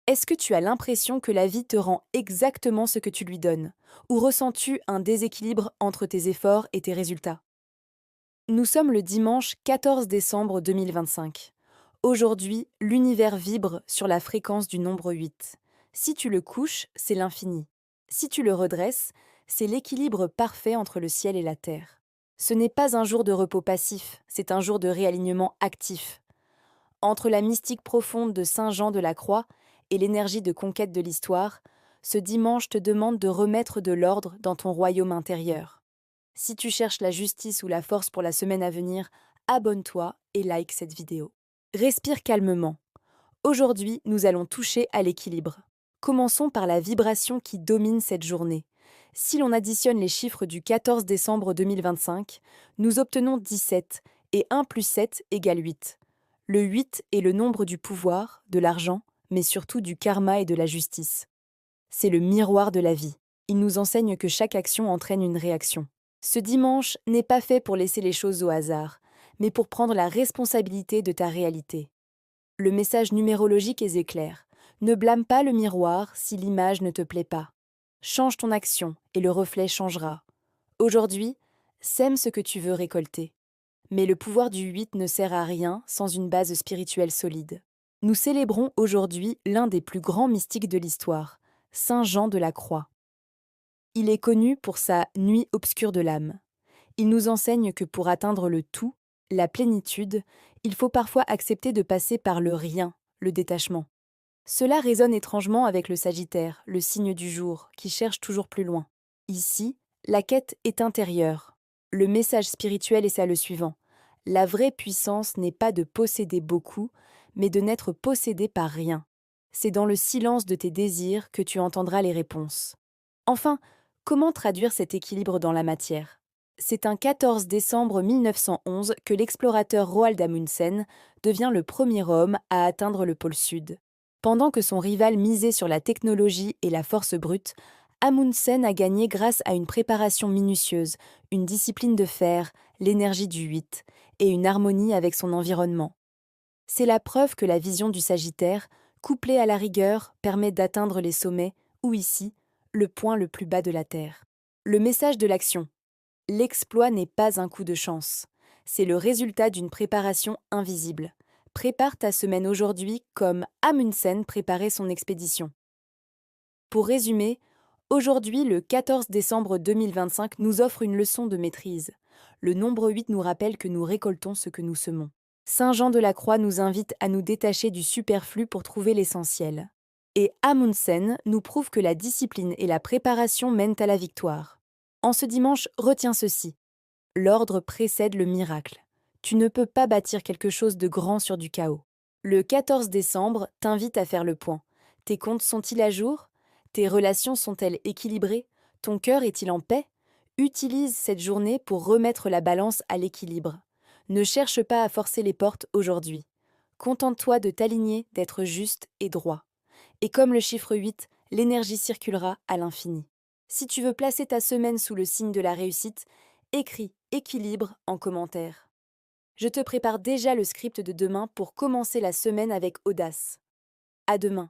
Est-ce que tu as l'impression que la vie te rend exactement ce que tu lui donnes? Ou ressens-tu un déséquilibre entre tes efforts et tes résultats? Nous sommes le dimanche 14 décembre 2025. Aujourd'hui, l'univers vibre sur la fréquence du nombre 8. Si tu le couches, c'est l'infini. Si tu le redresses, c'est l'équilibre parfait entre le ciel et la terre. Ce n'est pas un jour de repos passif, c'est un jour de réalignement actif. Entre la mystique profonde de Saint Jean de la Croix et l'énergie de conquête de l'histoire, ce dimanche te demande de remettre de l'ordre dans ton royaume intérieur. Si tu cherches la justice ou la force pour la semaine à venir, abonne-toi et like cette vidéo. Respire calmement. Aujourd'hui, nous allons toucher à l'équilibre. Commençons par la vibration qui domine cette journée. Si l'on additionne les chiffres du 14 décembre 2025, nous obtenons 17 et 1 plus 7 égale 8. Le 8 est le nombre du pouvoir, de l'argent, mais surtout du karma et de la justice. C'est le miroir de la vie. Il nous enseigne que chaque action entraîne une réaction. Ce dimanche n'est pas fait pour laisser les choses au hasard, mais pour prendre la responsabilité de ta réalité. Le message numérologique est clair. Ne blâme pas le miroir si l'image ne te plaît pas. Change ton action et le reflet changera. Aujourd'hui, sème ce que tu veux récolter. Mais le pouvoir du 8 ne sert à rien sans une base spirituelle solide. Nous célébrons aujourd'hui l'un des plus grands mystiques de l'histoire, Saint Jean de la Croix. Il est connu pour sa nuit obscure de l'âme. Il nous enseigne que pour atteindre le tout, la plénitude, il faut parfois accepter de passer par le rien, le détachement. Cela résonne étrangement avec le Sagittaire, le signe du jour, qui cherche toujours plus loin. Ici, la quête est intérieure. Le message spirituel est ça le suivant. La vraie puissance n'est pas de posséder beaucoup, mais de n'être possédé par rien. C'est dans le silence de tes désirs que tu entendras les réponses. Enfin, comment traduire cet équilibre dans la matière? C'est un 14 décembre 1911 que l'explorateur Roald Amundsen devient le premier homme à atteindre le pôle Sud. Pendant que son rival misait sur la technologie et la force brute, Amundsen a gagné grâce à une préparation minutieuse, une discipline de fer, l'énergie du 8 et une harmonie avec son environnement. C'est la preuve que la vision du Sagittaire, couplée à la rigueur, permet d'atteindre les sommets, ou ici, le point le plus bas de la Terre. Le message de l'action. L'exploit n'est pas un coup de chance. C'est le résultat d'une préparation invisible. Prépare ta semaine aujourd'hui comme Amundsen préparait son expédition. Pour résumer, aujourd'hui, le 14 décembre 2025 nous offre une leçon de maîtrise. Le nombre 8 nous rappelle que nous récoltons ce que nous semons. Saint Jean de la Croix nous invite à nous détacher du superflu pour trouver l'essentiel. Et Amundsen nous prouve que la discipline et la préparation mènent à la victoire. En ce dimanche, retiens ceci. L'ordre précède le miracle. Tu ne peux pas bâtir quelque chose de grand sur du chaos. Le 14 décembre t'invite à faire le point. Tes comptes sont-ils à jour? Tes relations sont-elles équilibrées? Ton cœur est-il en paix? Utilise cette journée pour remettre la balance à l'équilibre. Ne cherche pas à forcer les portes aujourd'hui. Contente-toi de t'aligner, d'être juste et droit. Et comme le chiffre 8, l'énergie circulera à l'infini. Si tu veux placer ta semaine sous le signe de la réussite, écris équilibre en commentaire. Je te prépare déjà le script de demain pour commencer la semaine avec audace. À demain.